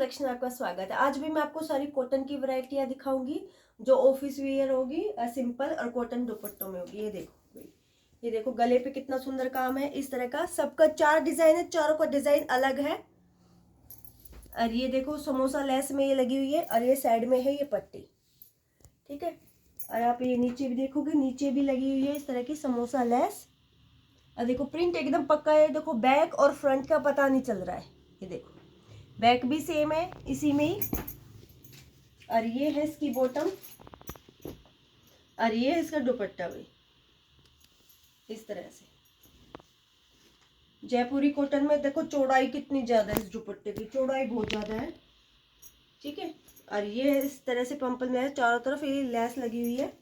Collection आपका स्वागत है। आज भी मैं आपको सारी कॉटन की वैरायटियां दिखाऊंगी जो ऑफिस वेयर होगी, सिंपल और कॉटन दुपट्टों में होगी। ये देखो गले पे कितना सुंदर काम है। इस तरह का सबका 4 डिजाइन है, चारों का डिजाइन अलग है। और ये देखो समोसा लेस में ये लगी हुई है और ये साइड में है ये पट्टी, ठीक है। और आप ये नीचे भी देखोगे, नीचे भी लगी हुई है इस तरह की समोसा लेस। और देखो प्रिंट एकदम पक्का है। देखो बैक और फ्रंट का पता नहीं चल रहा है। ये देखो बैक भी सेम है इसी में ही। और ये है इसकी बॉटम और ये है इसका दुपट्टा भी इस तरह से। जयपुरी कॉटन में देखो चौड़ाई कितनी ज्यादा है, इस दुपट्टे की चौड़ाई बहुत ज्यादा है, ठीक है। और ये है इस तरह से पंपल में है, चारों तरफ ये लेस लगी हुई है।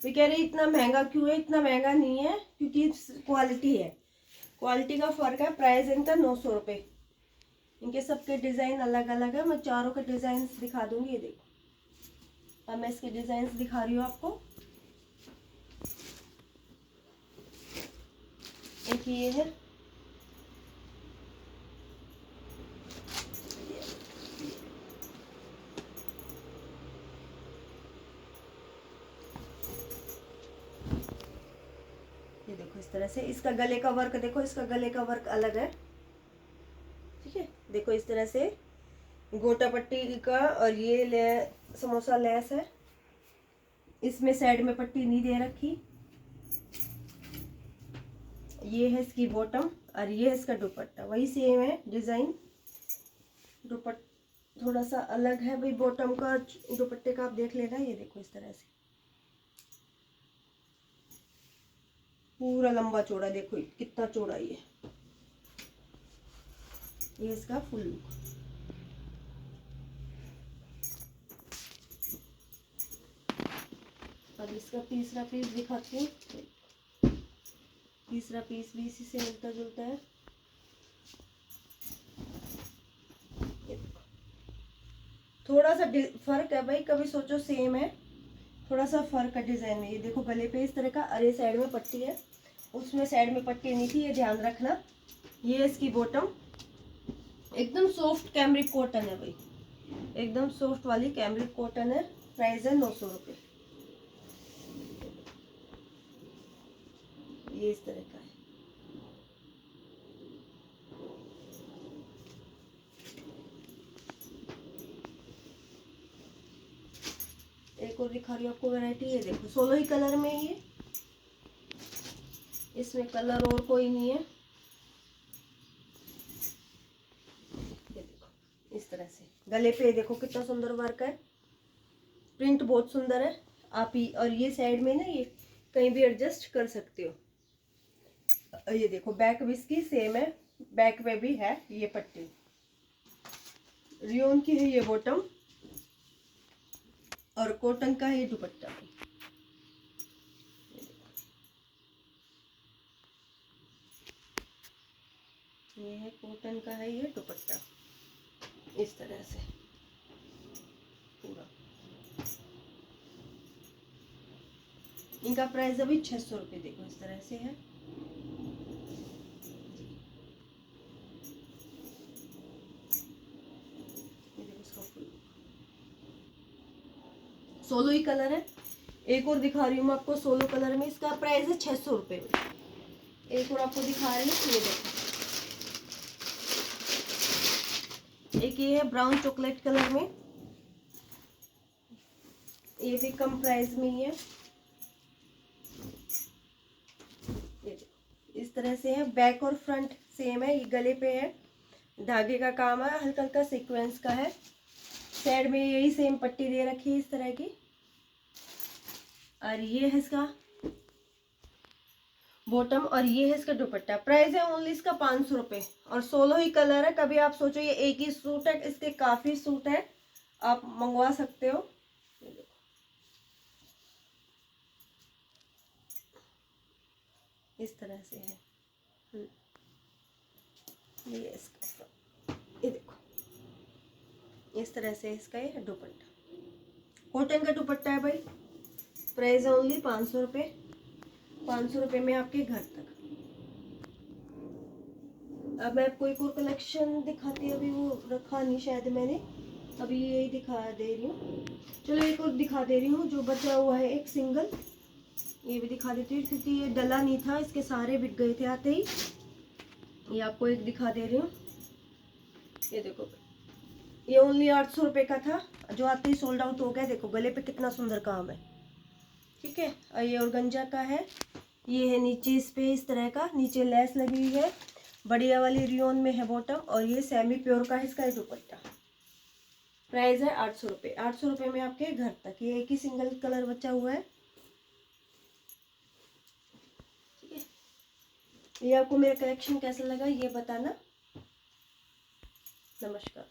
वे कह रहे इतना महंगा क्यों है? इतना महंगा नहीं है क्योंकि क्वालिटी है, क्वालिटी का फर्क है। प्राइस इनका 900 रुपये। इनके सबके डिजाइन अलग अलग है। मैं चारों के डिजाइन दिखा दूंगी। ये देखो अब मैं इसके डिजाइन दिखा रही हूँ आपको। एक ये है, ये देखो इस तरह से। इसका गले का वर्क देखो, इसका गले का वर्क अलग है, ठीक है। देखो इस तरह से गोटा पट्टी का और ये समोसा लेस है। इसमें साइड में पट्टी नहीं दे रखी। ये है इसकी बॉटम और ये है इसका दुपट्टा, वही सेम है डिजाइन। दुपट्टा थोड़ा सा अलग है भाई बॉटम का, दुपट्टे का आप देख लेना। ये देखो इस तरह से पूरा लंबा चौड़ा, देखो कितना चौड़ा ये इसका फुल लुक। अब इसका तीसरा पीस दिखाती हूँ। तीसरा पीस भी इसी से मिलता जुलता है। थोड़ा सा फर्क है भाई, कभी सोचो सेम है, थोड़ा सा फर्क है डिजाइन में। ये देखो गले पे इस तरह का, अरे साइड में पट्टी है, उसमें साइड में पट्टी नहीं थी, ये ध्यान रखना। ये इसकी बॉटम एकदम सॉफ्ट कैमरिक कॉटन है भाई, एकदम सॉफ्ट वाली कैमरिक कॉटन है। प्राइस है 900 रुपये। ये इस तरह का है। एक और दिखा रही हूँ आपको वैरायटी। ये देखो 16 ही कलर में ये, इसमें कलर और कोई नहीं है। ये देखो इस तरह से गले पे देखो कितना सुंदर वर्क है, प्रिंट बहुत सुंदर है। आप ही और ये साइड में ना ये कहीं भी एडजस्ट कर सकते हो। ये देखो बैक भी इसकी सेम है, बैक पे भी है ये पट्टी। रियोन की है ये बॉटम और कॉटन का है ये दुपट्टा। ये है कॉटन का है ये दुपट्टा इस तरह से पूरा। इनका प्राइस अभी 600 रुपये। देखो इस तरह से है। ये देखो इसका फुल 16 ही कलर है। एक और दिखा रही हूँ मैं आपको 16 कलर में, इसका प्राइस है 600 रुपये। एक और आपको दिखा रही हूँ। ये देखो एक ये है ब्राउन चॉकलेट कलर में, ये भी कम प्राइस में ही है। ये देखो इस तरह से है, बैक और फ्रंट सेम है। ये गले पे है, धागे का काम है, हल्का हल्का सीक्वेंस का है। साइड में यही सेम पट्टी दे रखी है इस तरह की। और ये है इसका बॉटम और ये है इसका दुपट्टा। प्राइस है ओनली इसका 500 रुपये और 16 ही कलर है। कभी आप सोचो ये एक ही सूट है, इसके काफ़ी सूट है, आप मंगवा सकते हो। इस तरह से है। ये इसका ये देखो इस तरह से इसका ये दुपट्टा, कॉटन का दुपट्टा है भाई। प्राइस है ओनली 500 रुपये। 500 रुपये में आपके घर तक। अब मैं आपको एक और कलेक्शन दिखाती, अभी वो रखा नहीं शायद मैंने, अभी यही दिखा दे रही हूँ। चलो एक और दिखा दे रही हूँ जो बचा हुआ है, एक सिंगल, ये भी दिखा देती हूँ क्योंकि ये डला नहीं था, इसके सारे बिक गए थे आते ही। ये आपको एक दिखा दे रही हूँ, ये देखो, ये ओनली 800 रुपये का था, जो आते ही सोल्ड आउट हो गया। देखो गले पे कितना सुंदर काम है, ठीक है। और ये ऑर्गेन्जा का है, ये है नीचे इस पे इस तरह का, नीचे लेस लगी हुई है, बढ़िया वाली रियोन में है बॉटम, और ये सेमी प्योर का है इसका दुपट्टा। प्राइस है 800 रुपये। 800 रुपये में आपके घर तक। ये एक ही सिंगल कलर बचा हुआ है, ठीक है। ये आपको मेरा कलेक्शन कैसा लगा ये बताना। नमस्कार।